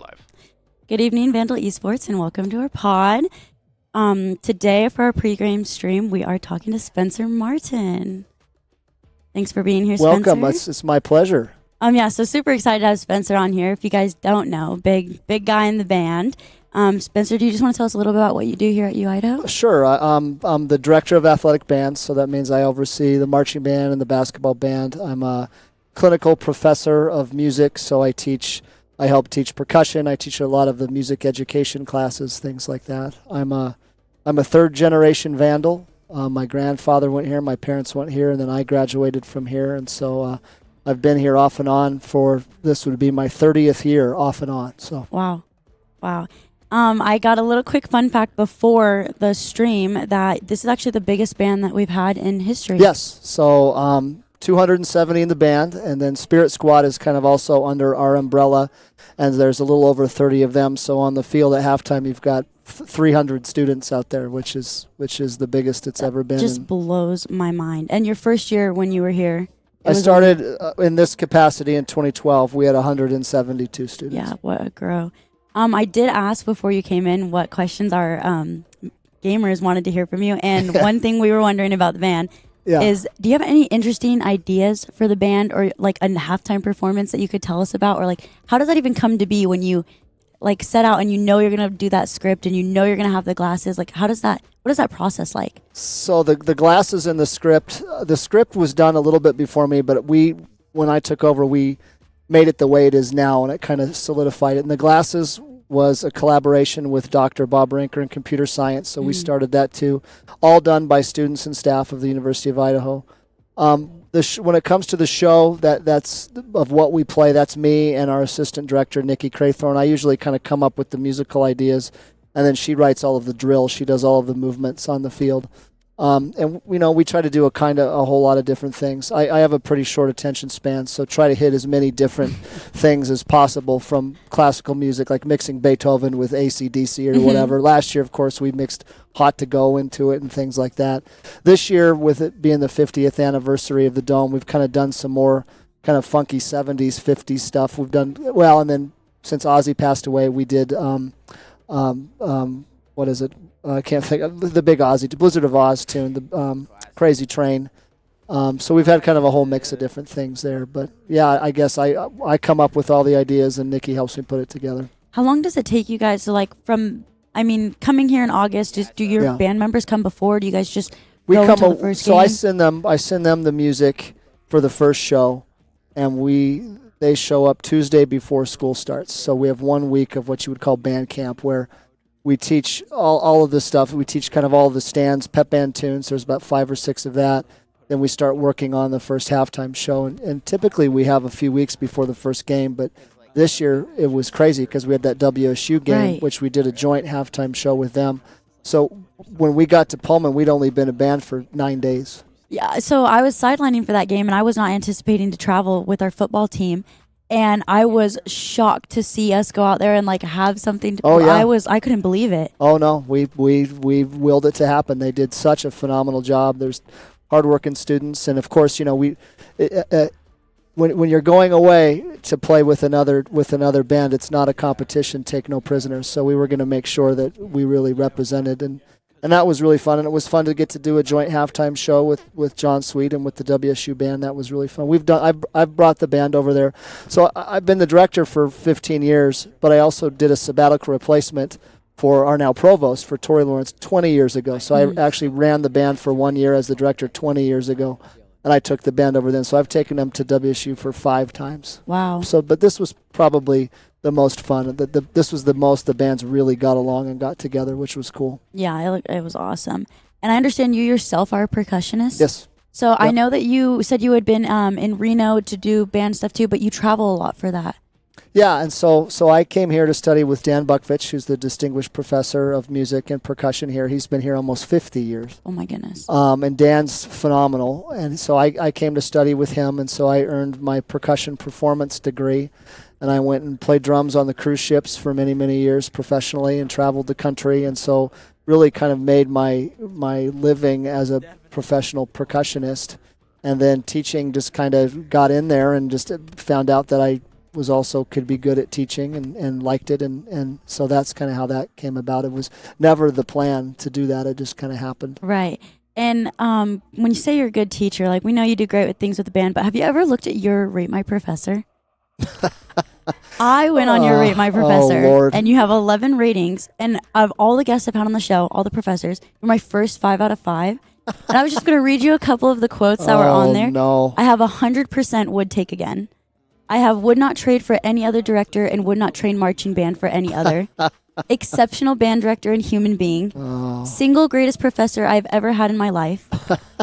live. Good evening, Vandal Esports, and welcome to our pod. Today, for our pre-game stream, we are talking to Spencer Martin. Thanks for being here, Spencer. Welcome. It's my pleasure. So super excited to have Spencer on here. If you guys don't know, big guy in the band. Spencer, do you just want to tell us a little bit about what you do here at U-Idaho? Sure. I'm the director of athletic bands, so that means I oversee the marching band and the basketball band. I'm a clinical professor of music, so I help teach percussion. I teach a lot of the music education classes, things like that. I'm a third generation Vandal. My grandfather went here, my parents went here, and then I graduated from here, and so I've been here off and on for, this would be my 30th year off and on. So Wow. I got a little quick fun fact before the stream that this is actually the biggest band that we've had in history. Yes. So 270 in the band, and then Spirit Squad is kind of also under our umbrella, and there's a little over 30 of them. So on the field at halftime, you've got 300 students out there, which is the biggest it's ever been. Just blows my mind. And your first year when you were here? I started in this capacity in 2012. We had 172 students. Yeah, what a grow. I did ask before you came in what questions our gamers wanted to hear from you, and one thing we were wondering about the band is, do you have any interesting ideas for the band, or like a halftime performance that you could tell us about, or like how does that even come to be when you like set out and you know you're gonna do that script and you know you're gonna have the glasses? Like what is that process like? So the glasses and the script was done a little bit before me, but when I took over, we made it the way it is now, and it kind of solidified it. And the glasses was a collaboration with Dr. Bob Rinker in computer science, so we started that too, all done by students and staff of the University of Idaho. When it comes to the show, that's of what we play, that's me and our assistant director, Nikki Craythorne. I usually kind of come up with the musical ideas, and then she writes all of the drills. She does all of the movements on the field. And we try to do a whole lot of different things. I have a pretty short attention span, so try to hit as many different things as possible, from classical music, like mixing Beethoven with AC/DC or whatever. Last year, of course, we mixed Hot to Go into it and things like that. This year, with it being the 50th anniversary of the Dome, we've kind of done some more kind of funky 70s, 50s stuff. We've done, well, and then since Ozzy passed away, we did, what is it? I can't think of the big Ozzy, Blizzard of Oz tune, the Crazy Train. So we've had kind of a whole mix of different things there. But yeah, I guess I come up with all the ideas, and Nikki helps me put it together. How long does it take you guys to coming here in August? Do your band members come before? Do you guys just go until the first game? So I send them the music for the first show, and they show up Tuesday before school starts. So we have 1 week of what you would call band camp, where we teach all of this stuff. We teach kind of all of the stands, pep band tunes. There's about 5 or 6 of that. Then we start working on the first halftime show. And typically we have a few weeks before the first game. But this year it was crazy because we had that WSU game, which we did a joint halftime show with them. So when we got to Pullman, we'd only been a band for 9 days. Yeah, so I was sidelining for that game, and I was not anticipating to travel with our football team. And I was shocked to see us go out there and have something to play. I couldn't believe it. Oh no, we willed it to happen. They did such a phenomenal job. There's hardworking students, and of course, when you're going away to play with another band, it's not a competition. Take no prisoners. So we were going to make sure that we really represented, and that was really fun. And it was fun to get to do a joint halftime show with John Sweet and with the WSU band. That was really fun. I've brought the band over there. So I've been the director for 15 years, but I also did a sabbatical replacement for our now provost, for Tori Lawrence, 20 years ago. So I actually ran the band for 1 year as the director 20 years ago, and I took the band over then. So I've taken them to WSU for 5 times. Wow. But this was probably the most fun. This was the most the bands really got along and got together, which was cool. Yeah, it was awesome. And I understand you yourself are a percussionist. Yes. So I know that you said you had been in Reno to do band stuff too, but you travel a lot for that. Yeah, and so I came here to study with Dan Buckvich, who's the distinguished professor of music and percussion here. He's been here almost 50 years. Oh my goodness. And Dan's phenomenal. And so I came to study with him, and so I earned my percussion performance degree. And I went and played drums on the cruise ships for many, many years professionally, and traveled the country. And so really kind of made my living as a professional percussionist. And then teaching just kind of got in there, and just found out that was also could be good at teaching and liked it, and so that's kind of how that came about. It was never the plan to do that. It just kind of happened. Right. And when you say you're a good teacher, like we know you do great with things with the band, but have you ever looked at your Rate My Professor? I went on your Rate My Professor, and you have 11 ratings. And of all the guests I've had on the show, all the professors, you're my first 5 out of 5. And I was just going to read you a couple of the quotes that were on there. No. I have 100% would take again. I have would not trade for any other director and would not train marching band for any other. Exceptional band director and human being. Single greatest professor I've ever had in my life.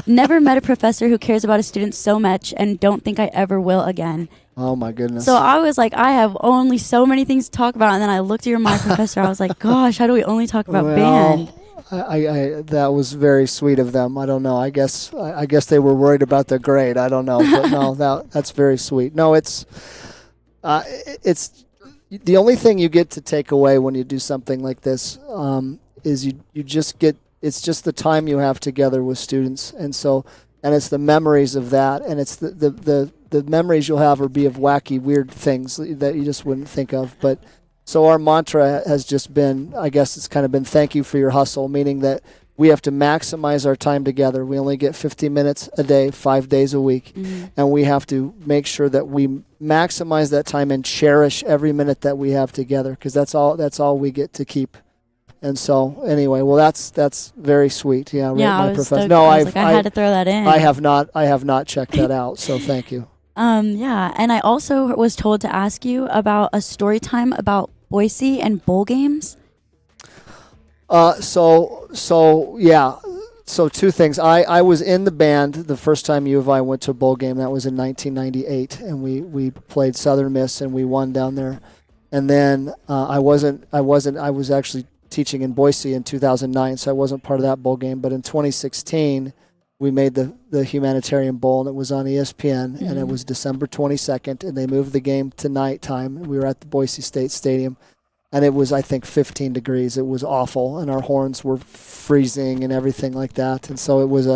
Never met a professor who cares about a student so much and don't think I ever will again. Oh my goodness. So I was like, I have only so many things to talk about. And then I looked at your My Professor. I was like, gosh, how do we only talk about band? I that was very sweet of them. I don't know. I guess they were worried about their grade. I don't know. But no, that's very sweet. No, it's the only thing you get to take away when you do something like this is you just get, it's just the time you have together with students, and it's the memories of that, and it's the memories you'll have will be of wacky, weird things that you just wouldn't think of. But so our mantra has just been, I guess it's kind of been, thank you for your hustle, meaning that we have to maximize our time together. We only get 50 minutes a day, 5 days a week, and we have to make sure that we maximize that time and cherish every minute that we have together, because that's all we get to keep. And so, anyway, well, that's very sweet. Yeah, I was stoked. No, I had to throw that in. I have not checked that out. So thank you. Yeah, and I also was told to ask you about a story time about Boise and bowl games. So two things. I was in the band the first time U of I went to a bowl game. That was in 1998, and we played Southern Miss and we won down there. And then I was actually teaching in Boise in 2009, so I wasn't part of that bowl game. But in 2016, we made the Humanitarian Bowl, and it was on ESPN, and it was December 22nd, and they moved the game to nighttime. We were at the Boise State Stadium, and it was, I think, 15 degrees. It was awful, and our horns were freezing and everything like that. And so it was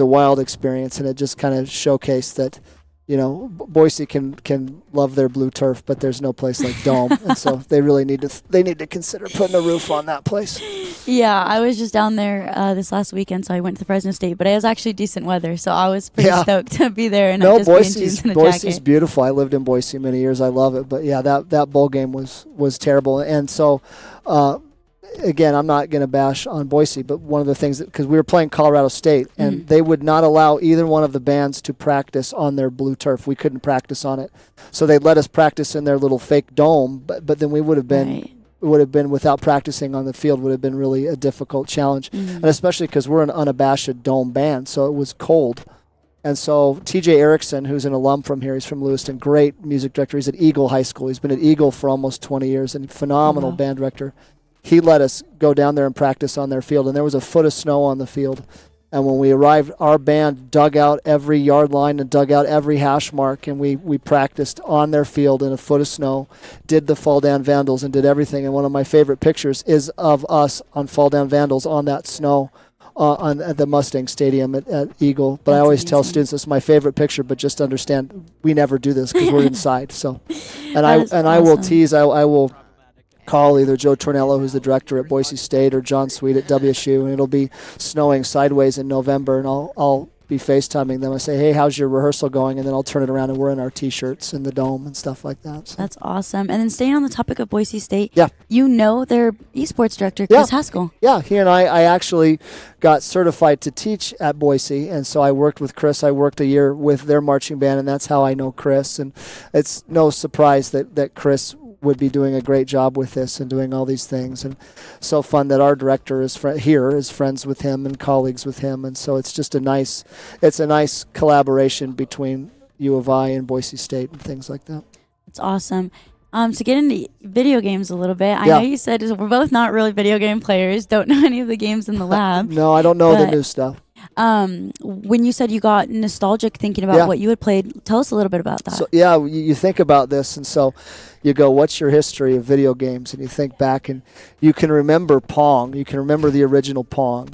a wild experience, and it just kind of showcased that, you know, Boise can love their blue turf, but there's no place like Dome, and so they really need to consider putting a roof on that place. Yeah, I was just down there this last weekend, so I went to the Fresno State, but it was actually decent weather, so I was pretty stoked to be there. And no, Boise's beautiful. I lived in Boise many years. I love it, but yeah, that bowl game was terrible, and so. Again, I'm not going to bash on Boise, but one of the things, because we were playing Colorado State, and they would not allow either one of the bands to practice on their blue turf. We couldn't practice on it, so they let us practice in their little fake dome. But then we would have been without practicing on the field would have been really a difficult challenge, and especially because we're an unabashed dome band, so it was cold. And so T.J. Erickson, who's an alum from here, he's from Lewiston, great music director. He's at Eagle High School. He's been at Eagle for almost 20 years, and phenomenal band director. He let us go down there and practice on their field, and there was a foot of snow on the field. And when we arrived, our band dug out every yard line and dug out every hash mark, and we practiced on their field in a foot of snow, did the Fall Down Vandals, and did everything. And one of my favorite pictures is of us on Fall Down Vandals on that snow at the Mustang Stadium at Eagle. But I always tell students it's my favorite picture, but just understand we never do this because we're inside. So, I will tease. I will call either Joe Tornello, who's the director at Boise State, or John Sweet at WSU, and it'll be snowing sideways in November, and I'll be FaceTiming them. I say, hey, how's your rehearsal going? And then I'll turn it around and we're in our T-shirts in the dome and stuff like that. So. That's awesome. And then staying on the topic of Boise State, yeah, you know their esports director, Chris Haskell. Yeah, he and I actually got certified to teach at Boise, and so I worked with Chris. I worked a year with their marching band, and that's how I know Chris. And it's no surprise that Chris would be doing a great job with this and doing all these things, and so fun that our director is friends with him and colleagues with him, and so it's just a nice collaboration between U of I and Boise State and things like that. It's awesome. To get into video games a little bit, I know you said we're both not really video game players, don't know any of the games in the lab. No, I don't know the new stuff. When you said you got nostalgic thinking about what you had played, tell us a little bit about that. So you think about this, and so you go, what's your history of video games? And you think back, and you can remember Pong. You can remember the original Pong.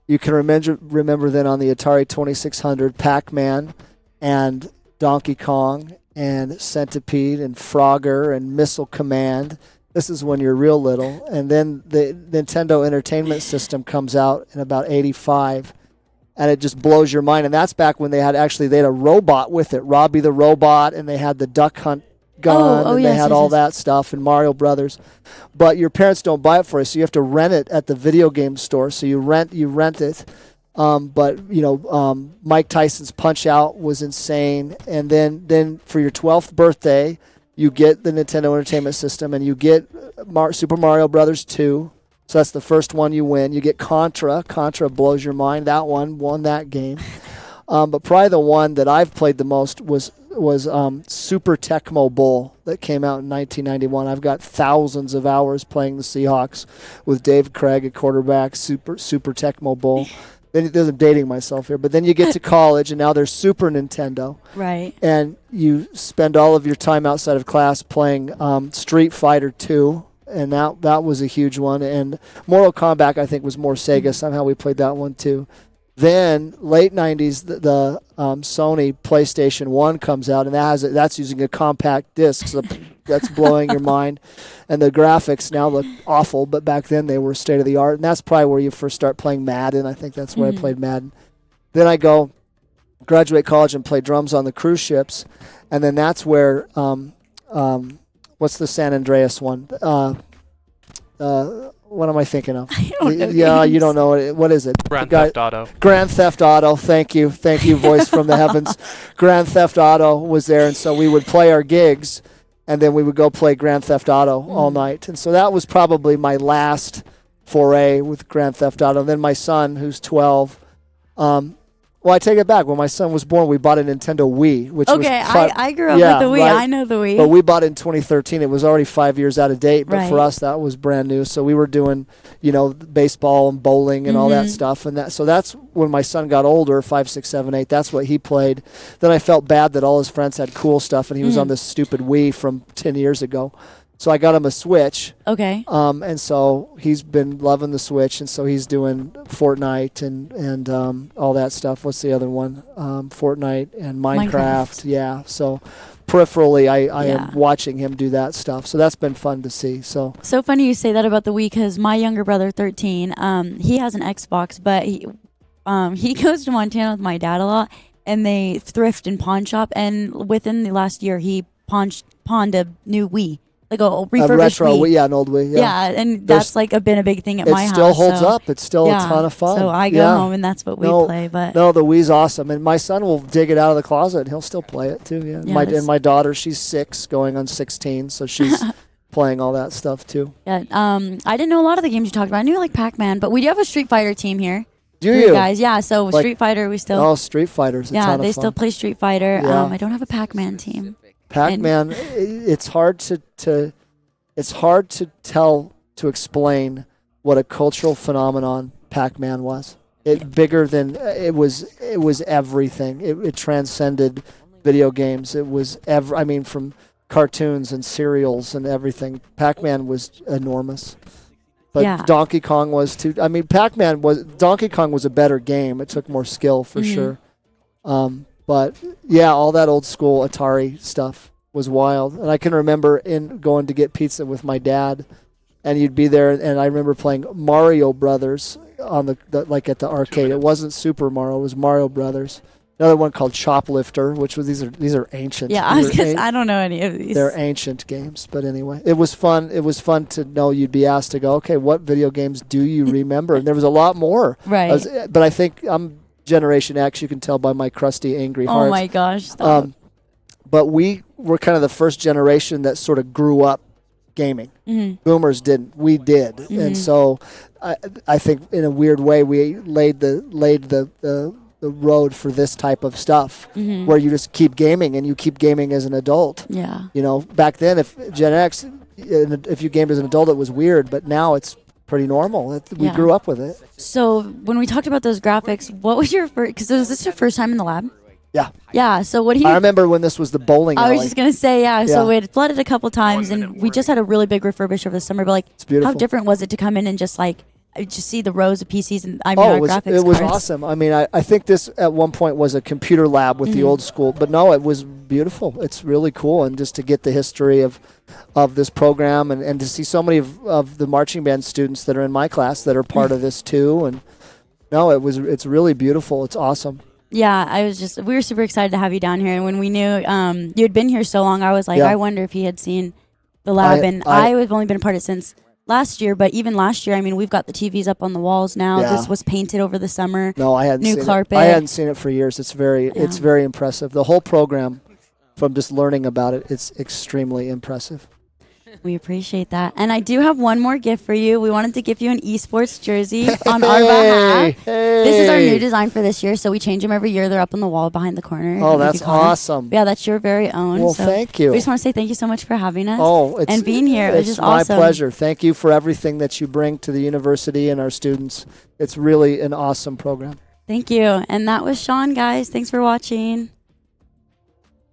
You can remember then on the Atari 2600, Pac-Man and Donkey Kong and Centipede and Frogger and Missile Command. This is when you're real little. And then the Nintendo Entertainment System comes out in about 85, and it just blows your mind. And that's back when they had a robot with it, Robbie the Robot, and they had the Duck Hunt gun, and they had all that stuff, and Mario Brothers. But your parents don't buy it for you, so you have to rent it at the video game store. So you rent it. But Mike Tyson's Punch-Out was insane. And then for your 12th birthday, you get the Nintendo Entertainment System, and you get Super Mario Brothers 2. So that's the first one you win. You get Contra. Contra blows your mind. That one won that game. But probably the one that I've played the most was Super Tecmo Bowl that came out in 1991. I've got thousands of hours playing the Seahawks with Dave Craig at quarterback. Super Tecmo Bowl. Then I'm dating myself here, but then you get to college, and now there's Super Nintendo. Right. And you spend all of your time outside of class playing Street Fighter 2, and that was a huge one. And Mortal Kombat, I think, was more Sega. Somehow we played that one too. Then late 90s, the Sony PlayStation 1 comes out, and that's using a compact disc, so that's blowing your mind. And the graphics now look awful, but back then they were state of the art, and that's probably where you first start playing Madden. I think that's where I played Madden. Then I graduate college and play drums on the cruise ships, and then that's where what's the San Andreas one? What am I thinking of? I don't know. Yeah, you don't know it. What is it? Grand Theft Auto. Grand Theft Auto. Thank you, voice from the heavens. Grand Theft Auto was there, and so we would play our gigs, and then we would go play Grand Theft Auto all night. And so that was probably my last foray with Grand Theft Auto. And then my son, who's 12, well, I take it back. When my son was born, we bought a Nintendo Wii, which was I grew up with the Wii. Right? I know the Wii. But we bought it in 2013. It was already 5 years out of date, but right. for us, that was brand new. So we were doing, baseball and bowling and all that stuff. And so that's when my son got older, 5, 6, 7, 8. That's what he played. Then I felt bad that all his friends had cool stuff, and he was on this stupid Wii from 10 years ago. So I got him a Switch. Okay. And so he's been loving the Switch, and so he's doing Fortnite and all that stuff. What's the other one? Fortnite and Minecraft. Yeah. So peripherally, I am watching him do that stuff. So that's been fun to see. So funny you say that about the Wii, because my younger brother, 13, he has an Xbox, but he goes to Montana with my dad a lot, and they thrift and pawn shop. And within the last year, he pawned a new Wii. Like a refurbished retro Wii. Yeah, an old Wii. Yeah, and that's been a big thing at my house. It still holds up. It's still a ton of fun. So I go home, and that's what we play. But no, the Wii's awesome, and my son will dig it out of the closet, and he'll still play it too. Yeah, and my daughter, she's 6, going on 16, so she's playing all that stuff too. Yeah, I didn't know a lot of the games you talked about. I knew like Pac-Man, but we do have a Street Fighter team here. Do you guys? Yeah, so Street Fighter, we still. Oh, Street Fighter's a ton of fun. Yeah, they still play Street Fighter. Yeah. I don't have a Pac-Man team. Pac-Man, it's hard to. It's hard to explain what a cultural phenomenon Pac-Man was. Bigger than it was everything. It transcended video games. It was from cartoons and serials and everything. Pac-Man was enormous. But Donkey Kong was too. Donkey Kong was a better game. It took more skill for sure. But yeah, all that old school Atari stuff was wild. And I can remember going to get pizza with my dad, and you'd be there, and I remember playing Mario Brothers on the at the arcade. It wasn't Super Mario, it was Mario Brothers. Another one called Choplifter, which was these are ancient. Yeah, I don't know any of these. They're ancient games, but anyway, it was fun. It was fun to know you'd be asked to go, okay, what video games do you remember? And there was a lot more. Right. But I think I'm Generation X. You can tell by my crusty, angry heart. Oh my gosh. Stop. But we were kind of the first generation that sort of grew up gaming. Boomers didn't. We did. And so I think in a weird way we laid the road for this type of stuff where you just keep gaming and you keep gaming as an adult. Yeah. Back then, if Gen X, if you gamed as an adult, it was weird, but now it's pretty normal. We grew up with it. So when we talked about those graphics, what was your first, because was this your first time in the lab? Yeah. Yeah. So what do you? I remember when this was the bowling alley. I was just gonna say, So we had flooded a couple times, and we just had a really big refurbish over the summer. But it's beautiful. How different was it to come in and just like I just see the rows of PCs and our graphics it was cards. awesome. I mean, I think this at one point was a computer lab with the old school, but no, it was beautiful. It's really cool, and just to get the history of this program and to see so many of the marching band students that are in my class that are part of this too. And no, it's really beautiful. It's awesome. Yeah, we were super excited to have you down here. And when we knew you had been here so long, I was like, I wonder if he had seen the lab. I've only been a part of it since last year, but even last year, I mean, we've got the TVs up on the walls now. Yeah. This was painted over the summer. No, I hadn't seen seen carpet. it. I hadn't seen it for years. It's very impressive. The whole program, from just learning about it, it's extremely impressive. We appreciate that. And I do have one more gift for you. We wanted to give you an esports jersey on our behalf. Hey. This is our new design for this year, so we change them every year. They're up on the wall behind the corner. Oh, that's awesome. Yeah, that's your very own. Well, so thank you. We just want to say thank you so much for having us and being here. It was just awesome. It's my awesome. pleasure. Thank you for everything that you bring to the university and our students. It's really an awesome program. Thank you. And that was Sean, guys. Thanks for watching.